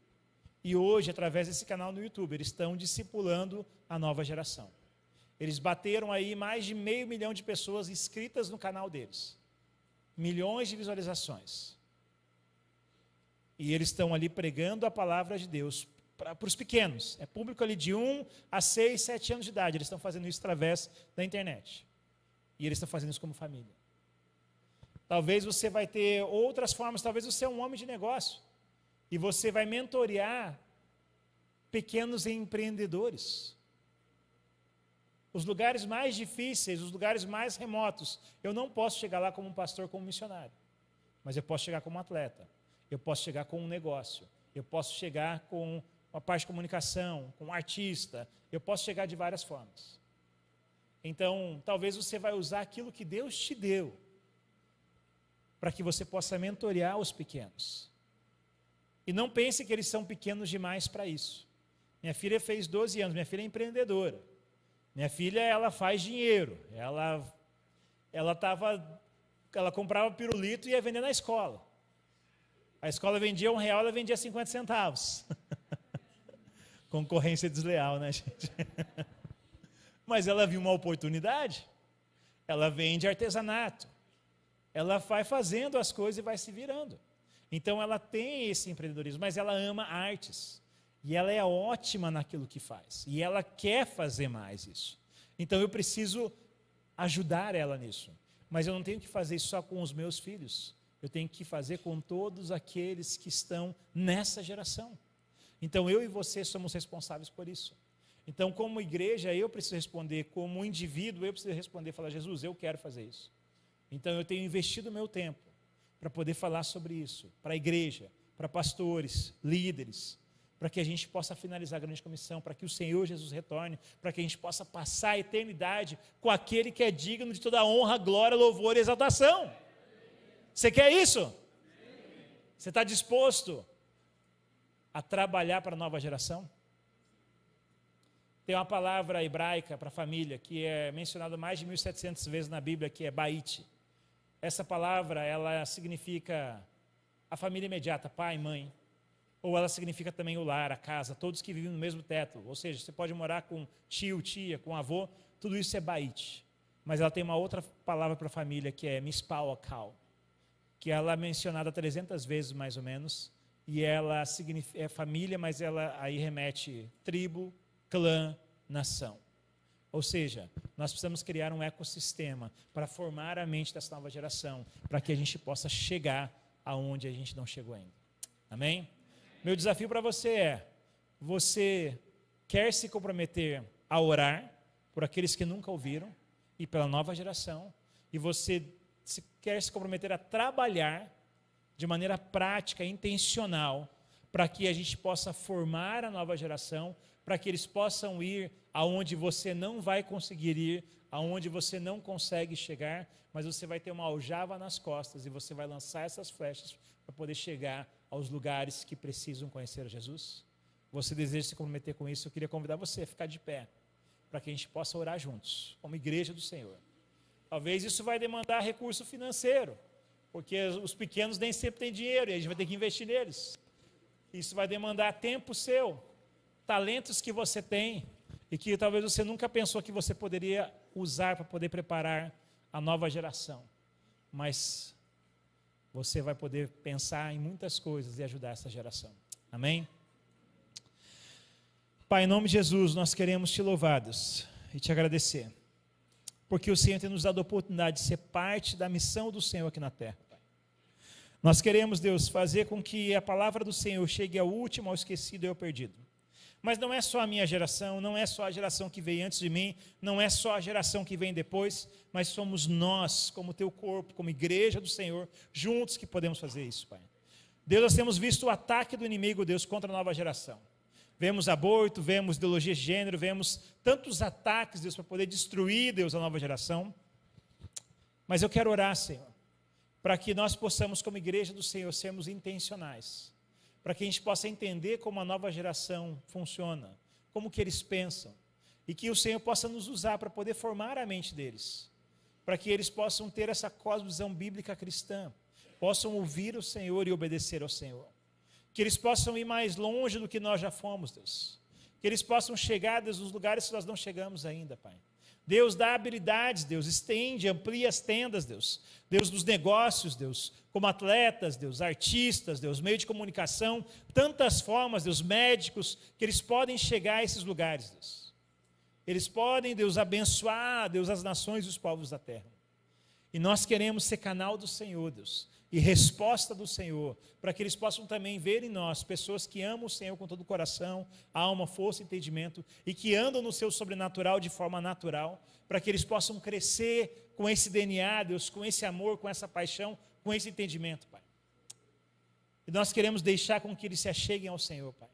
E hoje, através desse canal no YouTube, eles estão discipulando a nova geração. Eles bateram aí mais de 500 mil de pessoas inscritas no canal deles. Milhões de visualizações. E eles estão ali pregando a palavra de Deus para os pequenos. É público ali de 1 a 6, 7 anos de idade. Eles estão fazendo isso através da internet. E eles estão fazendo isso como família. Talvez você vai ter outras formas, talvez você é um homem de negócio. E você vai mentorear pequenos empreendedores. Os lugares mais difíceis, os lugares mais remotos, eu não posso chegar lá como um pastor, como um missionário. Mas eu posso chegar como um atleta. Eu posso chegar com um negócio. Eu posso chegar com uma parte de comunicação, com um artista. Eu posso chegar de várias formas. Então, talvez você vai usar aquilo que Deus te deu para que você possa mentorear os pequenos. E não pense que eles são pequenos demais para isso. Minha filha fez 12 anos, minha filha é empreendedora. Minha filha, ela faz dinheiro. Ela comprava pirulito e ia vender na escola. A escola vendia R$1, ela vendia 50 centavos. Concorrência desleal, né, gente? Mas ela viu uma oportunidade. Ela vende artesanato. Ela vai fazendo as coisas e vai se virando. Então, ela tem esse empreendedorismo, mas ela ama artes. E ela é ótima naquilo que faz. E ela quer fazer mais isso. Então, eu preciso ajudar ela nisso. Mas eu não tenho que fazer isso só com os meus filhos. Eu tenho que fazer com todos aqueles que estão nessa geração. Então, eu e você somos responsáveis por isso. Então, como igreja, eu preciso responder. Como indivíduo, eu preciso responder e falar, Jesus, eu quero fazer isso. Então, eu tenho investido o meu tempo para poder falar sobre isso, para a igreja, para pastores, líderes, para que a gente possa finalizar a grande comissão, para que o Senhor Jesus retorne, para que a gente possa passar a eternidade com aquele que é digno de toda honra, glória, louvor e exaltação. Você quer isso? Você está disposto a trabalhar para a nova geração? Tem uma palavra hebraica para a família, que é mencionada mais de 1700 vezes na Bíblia, que é Bait. Essa palavra, ela significa a família imediata, pai, mãe. Ou ela significa também o lar, a casa, todos que vivem no mesmo teto. Ou seja, você pode morar com tio, tia, com avô, tudo isso é Bait. Mas ela tem uma outra palavra para a família, que é Mispal Akal, que ela é mencionada 300 vezes mais ou menos, e ela é família, mas ela aí remete tribo, clã, nação. Ou seja, nós precisamos criar um ecossistema para formar a mente dessa nova geração, para que a gente possa chegar aonde a gente não chegou ainda. Amém? Meu desafio para você é, você quer se comprometer a orar por aqueles que nunca ouviram e pela nova geração, e você quer se comprometer a trabalhar de maneira prática, intencional, para que a gente possa formar a nova geração, para que eles possam ir aonde você não vai conseguir ir, aonde você não consegue chegar, mas você vai ter uma aljava nas costas e você vai lançar essas flechas para poder chegar aos lugares que precisam conhecer Jesus? você deseja se comprometer com isso, eu queria convidar você a ficar de pé, para que a gente possa orar juntos, como igreja do Senhor. Talvez isso vai demandar recurso financeiro, porque os pequenos nem sempre têm dinheiro, e a gente vai ter que investir neles. Isso vai demandar tempo seu, talentos que você tem, e que talvez você nunca pensou que você poderia usar para poder preparar a nova geração. Mas você vai poder pensar em muitas coisas e ajudar essa geração. Amém? Pai, em nome de Jesus, nós queremos te louvar, Deus, e te agradecer, porque o Senhor tem nos dado a oportunidade de ser parte da missão do Senhor aqui na terra, Pai. Nós queremos, Deus, fazer com que a palavra do Senhor chegue ao último, ao esquecido e ao perdido. Mas não é só a minha geração, não é só a geração que veio antes de mim, não é só a geração que vem depois, mas somos nós, como teu corpo, como igreja do Senhor, juntos que podemos fazer isso, Pai. Deus, nós temos visto o ataque do inimigo, Deus, contra a nova geração. Vemos aborto, vemos ideologia de gênero, vemos tantos ataques, Deus, para poder destruir, Deus, a nova geração. Mas eu quero orar, Senhor, para que nós possamos, como igreja do Senhor, sermos intencionais, para que a gente possa entender como a nova geração funciona, como que eles pensam, e que o Senhor possa nos usar para poder formar a mente deles, para que eles possam ter essa cosmovisão bíblica cristã, possam ouvir o Senhor e obedecer ao Senhor. Que eles possam ir mais longe do que nós já fomos, Deus. Que eles possam chegar, Deus, nos lugares que nós não chegamos ainda, Pai. Deus, dá habilidades, Deus, estende, amplia as tendas, Deus. Deus, dos negócios, Deus, como atletas, Deus, artistas, Deus, meio de comunicação, tantas formas, Deus, médicos, que eles podem chegar a esses lugares, Deus. Eles podem, Deus, abençoar, Deus, as nações e os povos da terra. E nós queremos ser canal do Senhor, Deus, e resposta do Senhor, para que eles possam também ver em nós pessoas que amam o Senhor com todo o coração, alma, força e entendimento, e que andam no seu sobrenatural de forma natural, para que eles possam crescer com esse DNA, Deus, com esse amor, com essa paixão, com esse entendimento, Pai. E nós queremos deixar com que eles se acheguem ao Senhor, Pai.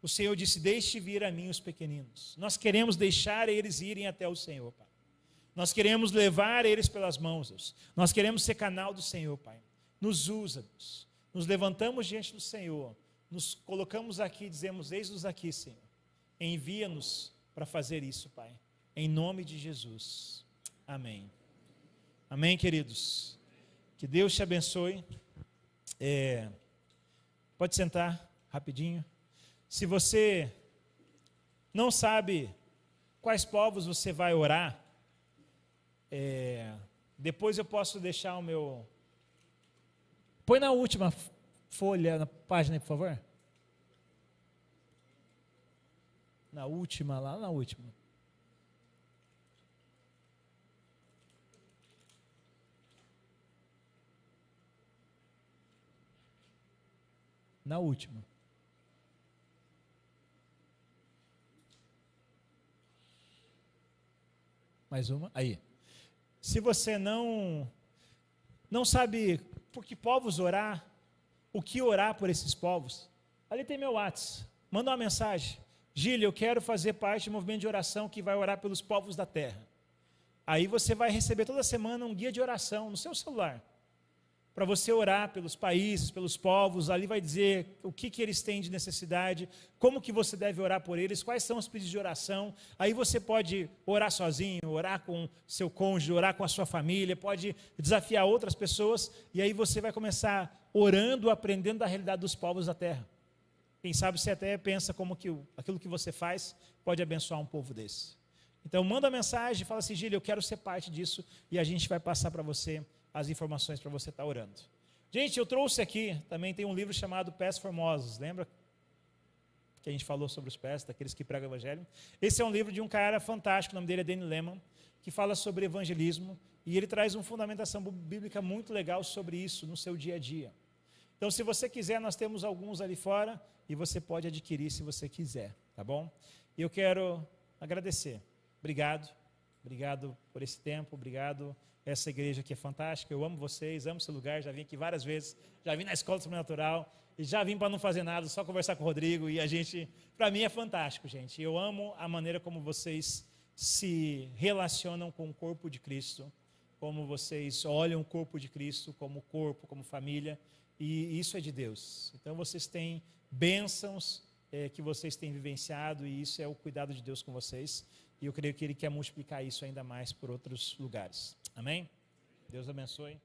O Senhor disse, deixe vir a mim os pequeninos. Nós queremos deixar eles irem até o Senhor, Pai. Nós queremos levar eles pelas mãos, Deus. Nós queremos ser canal do Senhor, Pai. Nos usa, Deus. Nos levantamos diante do Senhor. Nos colocamos aqui e dizemos, eis-nos aqui, Senhor. Envia-nos para fazer isso, Pai. Em nome de Jesus. Amém. Amém, queridos. Que Deus te abençoe. Pode sentar rapidinho. Se você não sabe quais povos você vai orar, depois eu posso deixar o meu... Põe na última folha, na página, por favor. Na última, lá na última. Na última. Mais uma, aí. Se você não sabe por que povos orar, o que orar por esses povos, ali tem meu WhatsApp, manda uma mensagem, Gílio, eu quero fazer parte do movimento de oração que vai orar pelos povos da terra. Aí você vai receber toda semana um guia de oração no seu celular, para você orar pelos países, pelos povos, ali vai dizer o que eles têm de necessidade, como que você deve orar por eles, quais são os pedidos de oração. Aí você pode orar sozinho, orar com seu cônjuge, orar com a sua família, pode desafiar outras pessoas, e aí você vai começar orando, aprendendo da realidade dos povos da terra. Quem sabe você até pensa como que aquilo que você faz pode abençoar um povo desse. Então manda mensagem, fala assim, Gílio, eu quero ser parte disso, e a gente vai passar para você as informações para você estar orando. Gente, eu trouxe aqui, também tem um livro chamado Pés Formosos, lembra? Que a gente falou sobre os pés, daqueles que pregam o evangelho. Esse é um livro de um cara fantástico, o nome dele é Danny Lehman, que fala sobre evangelismo, e ele traz uma fundamentação bíblica muito legal sobre isso no seu dia a dia. Então, se você quiser, nós temos alguns ali fora, e você pode adquirir se você quiser, tá bom? E eu quero agradecer. Obrigado por esse tempo, obrigado essa igreja que é fantástica, eu amo vocês, amo esse lugar, já vim aqui várias vezes, já vim na Escola Sobrenatural, e já vim para não fazer nada, só conversar com o Rodrigo, e a gente, para mim é fantástico, gente, eu amo a maneira como vocês se relacionam com o corpo de Cristo, como vocês olham o corpo de Cristo como corpo, como família, e isso é de Deus. Então vocês têm bênçãos que vocês têm vivenciado, e isso é o cuidado de Deus com vocês, e eu creio que Ele quer multiplicar isso ainda mais por outros lugares. Amém? Deus abençoe.